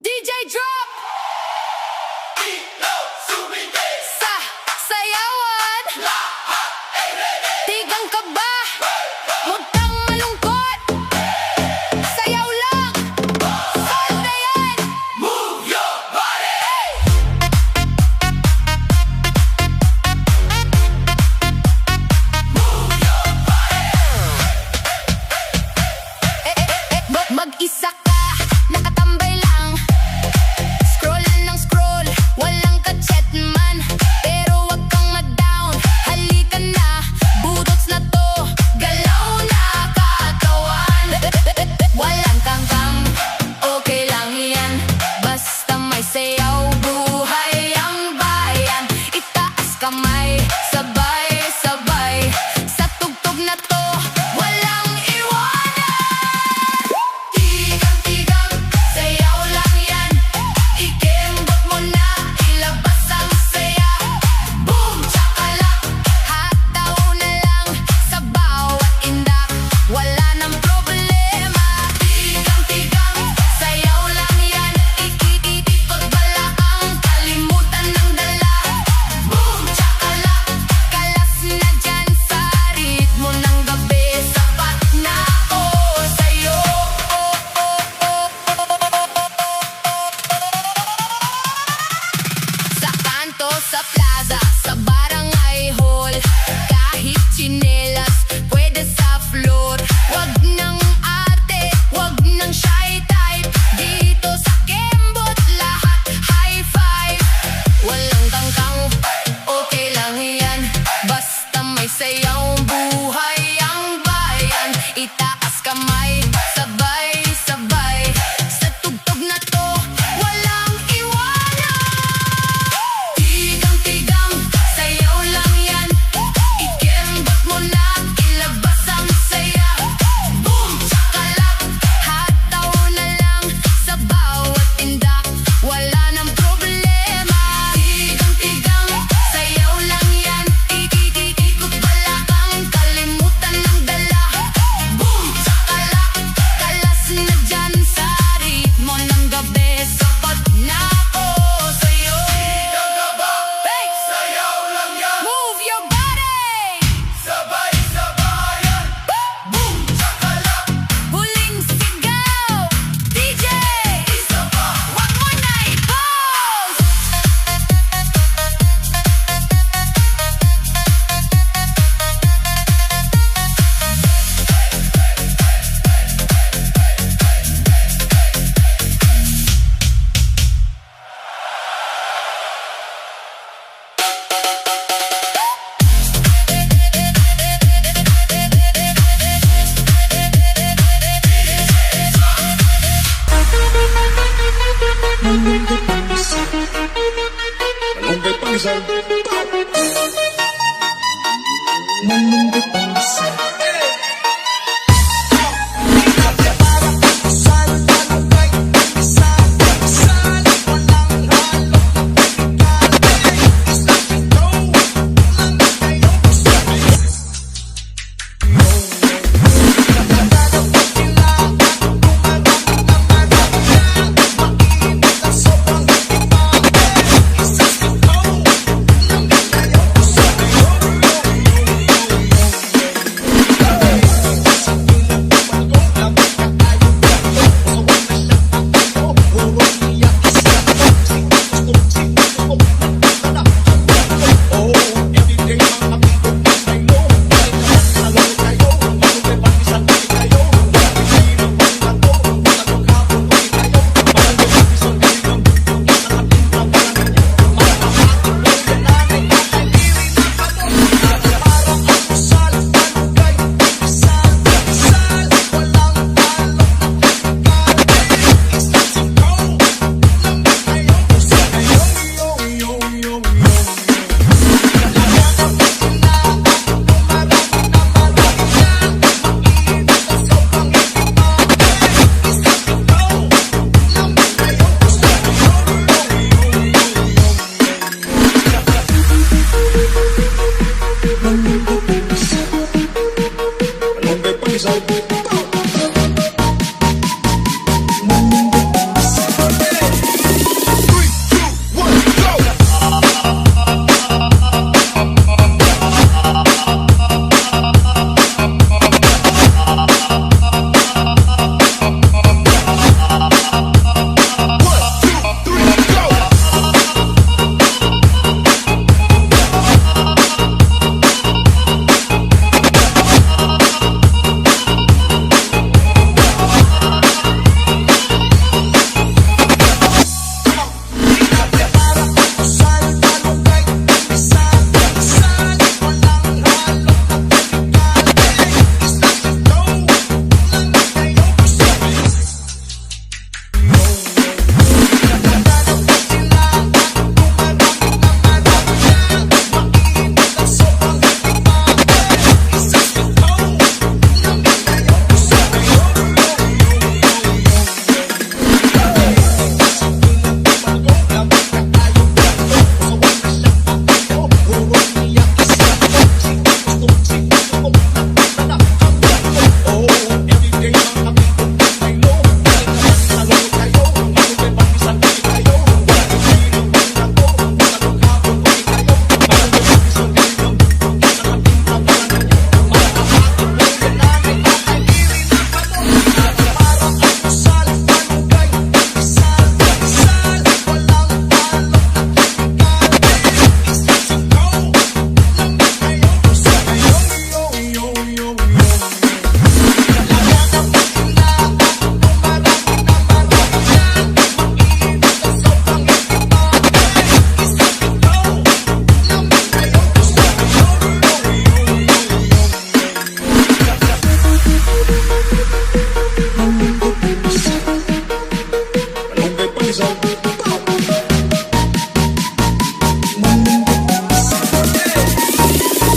DJ drop! Sa sayawan, tigang ka ba? Huwag kang malungkot, sayaw lang, sol na yan. Move your body! Move your body! Mag-isa ka, nakatambay lang, scroll ng scroll, walang ka-chat man. Pero wag kang ma-down, halika na, budots na to, galaw na katawan. Walang kangkang, okay lang yan, basta may sayaw, buhay ang bayan. Itaas kamay, sabay-sabay, sa tugtog na to, walang iwanan. Tigang-tigang, sayaw lang yan, ikembot mo na, ilabas ang saya. Boom, chakalak, hataw na lang, sa bawat indak, wala nang problema. Tigang-tigang, sayaw lang yan, ikot balakang, kalimutan ng dala. Boom, chakalak, kalas na dyan sa ritmo ng gabi, sapat na ako sa'yo. Sa kanto, sa plaza, sa barangay hall, kahit tsinelas, pwede sa floor. Wag ng arte, wag ng shy type, dito sa kembot lahat high five. Walang kangkang, okay lang yan, basta may sayaw, buhay ang bayan. Itaas kamay, sabay-sabay, sa tugtog na to, walang iwanan. Tigang-tigang, sayaw lang yan, ikembot mo na, ilabas ang saya. Boom, chakalak, hataw na lang, sa bawat indak, wala nang problema. Tigang-tigang, sayaw lang yan, ikot balakang, kalimutan ng dala. Boom, chakalak, kalas na dyan sa ritmo ng gabi, sapat na ako sa'yo. Hey! Sayaw lang yan, Move your body! sabay-sabayan. Boom, chakalak, Huling sigaw! DJ! isa pa. Wag mo na i-pause! Malunggay pangisal. pangisal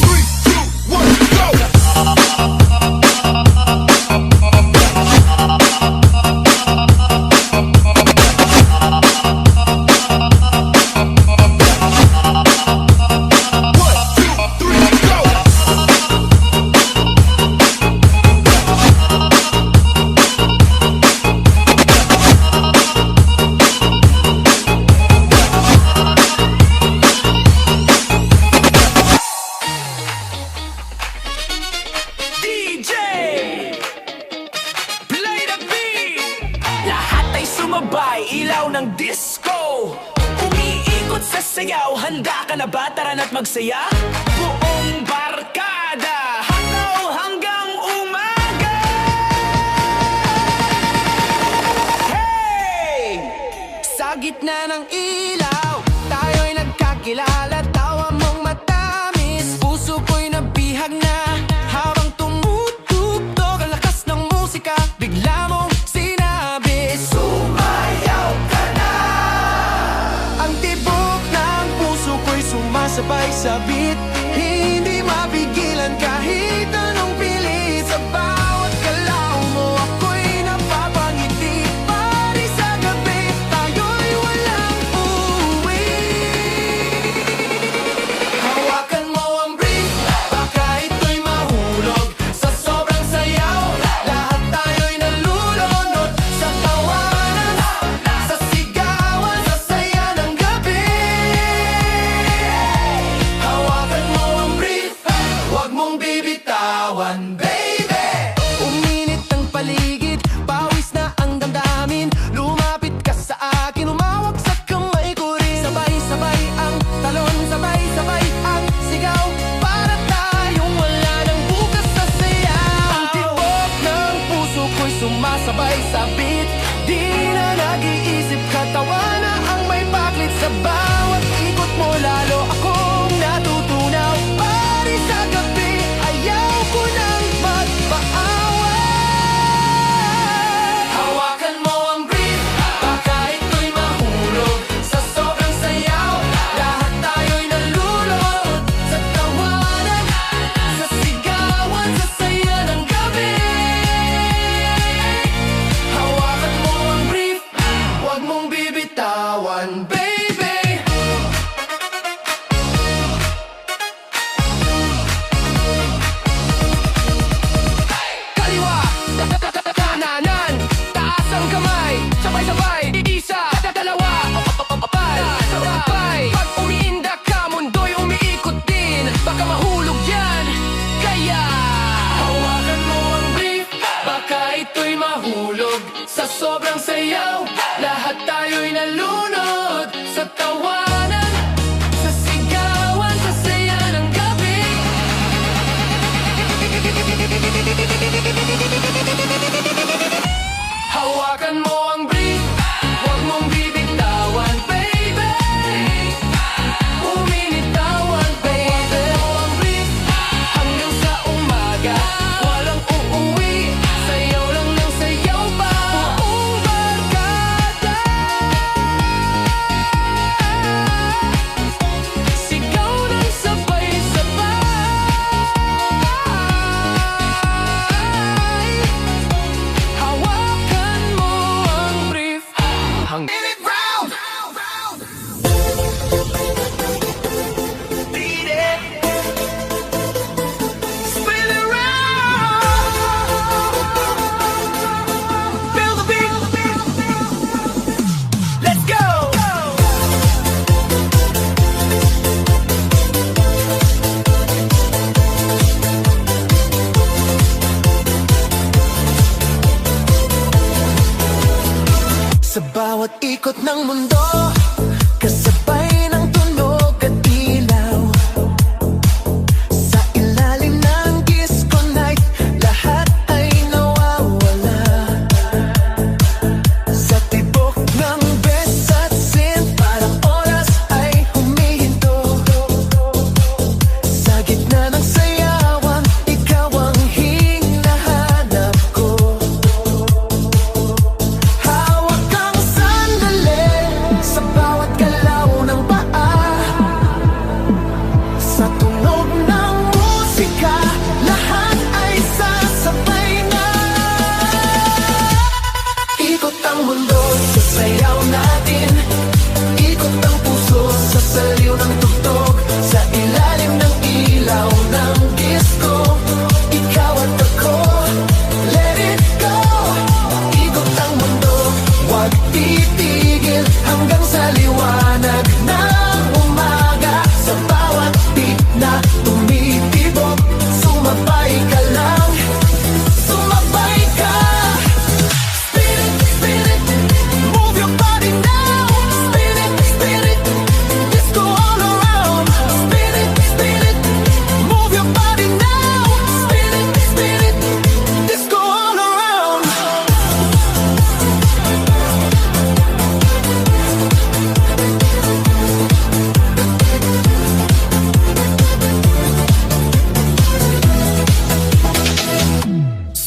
Three, two, one, go! One, two, three, go! DJ! Play the beat! Lahat ay sumabay, ilaw ng disco Umiikot sa sayaw, handa ka na ba? Tara na't magsaya Buong barkada, hataw hanggang umaga Hey! Sa gitna ng ilaw, tayo'y nagkakilala Tawa mong matamis, puso ko'y nabihag na Habang tumutugtog ang lakas ng musika Bigla mong sinabi, sumayaw ka na Ang tibok ng puso ko'y sumasabay sa beat Hindi mapigilan kahit anong pilit Sa bawat galaw mo ako'y napapangiti Pari sa gabi, tayo'y walang uuwi Hawakan mo ang brief, baka ito'y mahulog Sa sobrang sayaw, lahat tayo'y nalulunod Sa tawanan, sa sigawan, sa saya ng gabi Hawakan mo ang brief, huwag mong bibitawan, baby Uminit ang paligid, pawis na ang damdamin Lumapit ka sa akin, umawak sa kamay ko rin Sabay-sabay ang talon, sabay-sabay ang sigaw Para tayong wala ng bukas sa sayaw Ang tibok ng puso ko'y sumasabay sa beat Di na nag-iisip, katawa na ang may baklit Sa bawat ikot mo lalo akong natutunaw Pari sa gabi, ayaw ko nang magpaaway Hawakan mo ang brief, baka ito'y mahulog Sa sobrang sayaw, lahat tayo'y nalulunod Sa tawanan, sa sigawan, sa saya ng gabi Hawakan mo ang brief, huwag mong bibitawan, baby Kaliwa, kananan, taas ang kamay Sabay-sabay, isa, dalawa, sabay Pag umiinda ka, mundo'y umiikot din Baka mahulog yan, kaya Hawakan mo ang brief, baka ito'y mahulog Sa sobrang sayaw, lahat tayo'y nalunod Sa tawanan, sa sigawan, sa saya ng gabi Hawakan mo ang brief, huwag mong bibitawan, baby Uminitawan, baby Hawakan mo ang brief, hanggang sa umaga Walang uuwi, sayaw lang ng sayaw pa Buong barkada Sigaw ng sabay-sabay Hawakan mo ang brief Hanggang round! Beat it! Spin it round! Feel the beat! Let's go! Sa bawat ikot ng mundo Kasabay ng tunog at ilaw Sa ilalim ng disco night Lahat ay nawawala Sa tibok ng bes at sin Parang oras ay humihinto Sa gitna ng sayawan Ikaw ang hinahanap ko Hawak kang sandali titigil hanggang sa liwanag ng umaga. Sa bawat beat na tumitibok, sumabay ka lang, sumabay ka. Spin it, spin it, move your body now. Spin it, disco all around. Spin it, move your body now. Spin it, disco all around.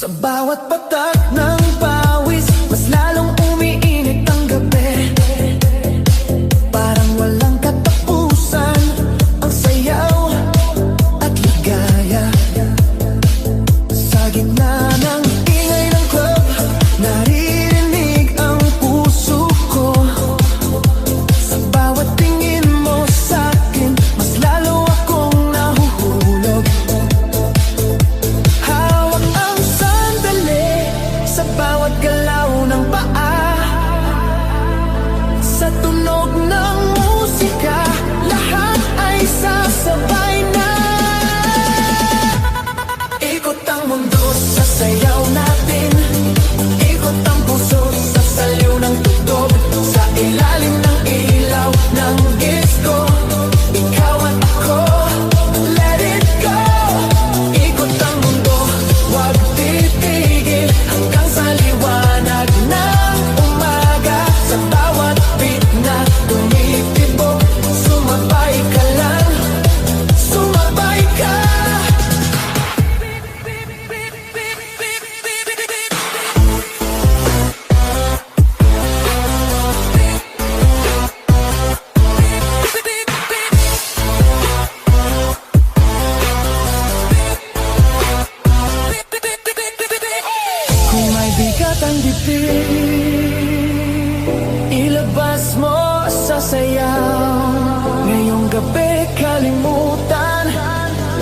Sa bawat patak ng pawis, mas lalong umiinit ang gabi. Parang walang katapusan ang sayaw at ligaya. Sa gitna ng ingay ng club, naririnig ang puso ko. Sa bawat tingin mo sa'kin, mas lalo akong nahuhulog. Hawak ang sandali sa bawat galaw ng paa. Sa tunog ng musika, lahat ay sasabay na. Ikot ang mundo sa sayaw natin, ikot ang puso sa saliw ng tugtog. Sa ilalim ng ilaw ng disco, ikaw at ako, let it go. Ikot ang mundo, huwag titigil hanggang sa liwanag ng umaga. Sa bawat beat na tumitibok, sumabay ka lang, sumabay ka. Kung may bigat ang dibdib, ilabas mo sa sayaw. Ngayong gabi kalimutan,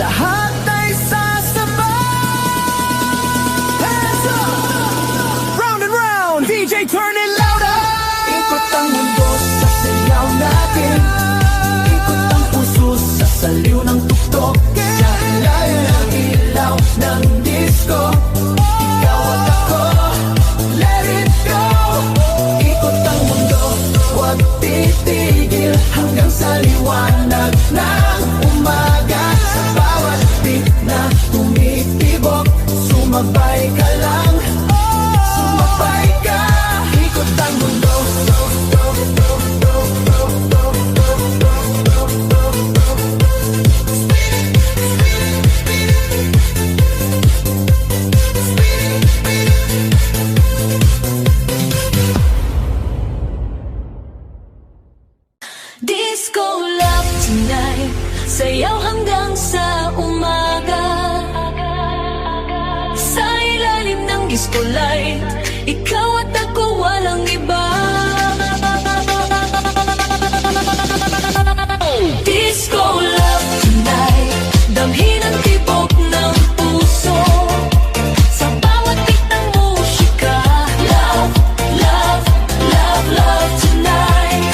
lahat ay sasabay. Hands up! Round and round, DJ turn it louder. Ikot ang mundo sa sayaw natin, ikot ang puso sa saliw ng tuktok. Sa ilalim ng ilaw ng disco, ikaw at ako, let it go. Ikot ang mundo, huwag titigil hanggang sa liwanag ng umaga. Sa bawat beat na tumitibok, sumabay ka lang, sumabay ka. Ikot ang mundo, Disco love tonight, sayaw hanggang sa umaga. Sa ilalim ng disco light, ikaw at ako walang iba. Disco love tonight, damhin ang tibok ng puso. Sa bawat beat ng musika, love, love, love, love tonight.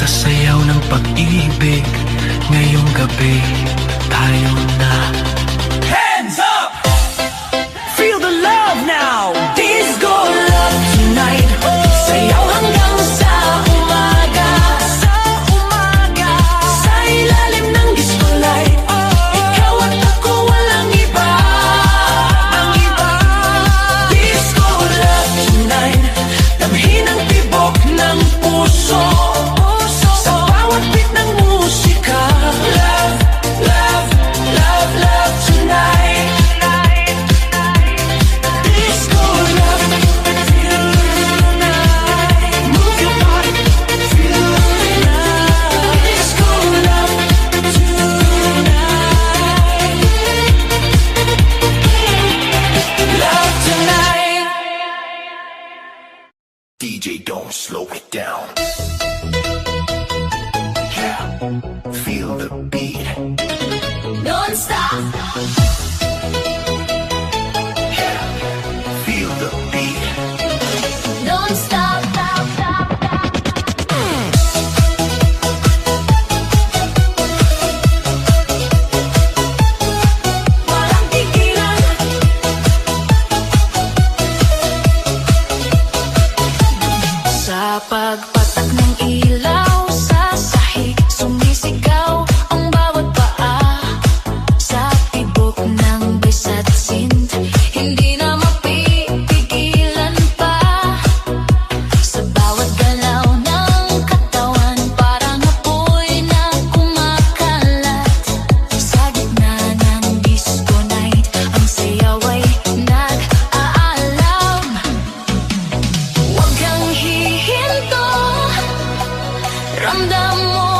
Sa sayaw ng pag-ibig, ngayong gabi tayo na. Hands up! Feel the love now! Disco love tonight! Sayaw hanggang sa umaga! Sa umaga! Sa ilalim ng disco light, ikaw at ako walang iba! Ang iba! Disco love tonight! Damhin ang tibok ng puso! Sa bawat beat ng musika! Love, love, love, love tonight! Disco love, feel the night. Move your body, feel the night. Disco love tonight. Love tonight. DJ, don't slow it down. Yeah, feel the beat. Non-stop. Yeah, feel the beat. Non-stop. Walang tigilan. Sa pagpatak ng ilaw sa sahig, sumisigaw ang bawat paa. Sa tibok ng bisat sind, hindi na mapipigilan pa. Sa bawat galaw ng katawan, parang apoy na kumakalat. Sa gitna ng disco night, ang sayaw ay nag-aalam. Huwag kang hihinto, ramdam mo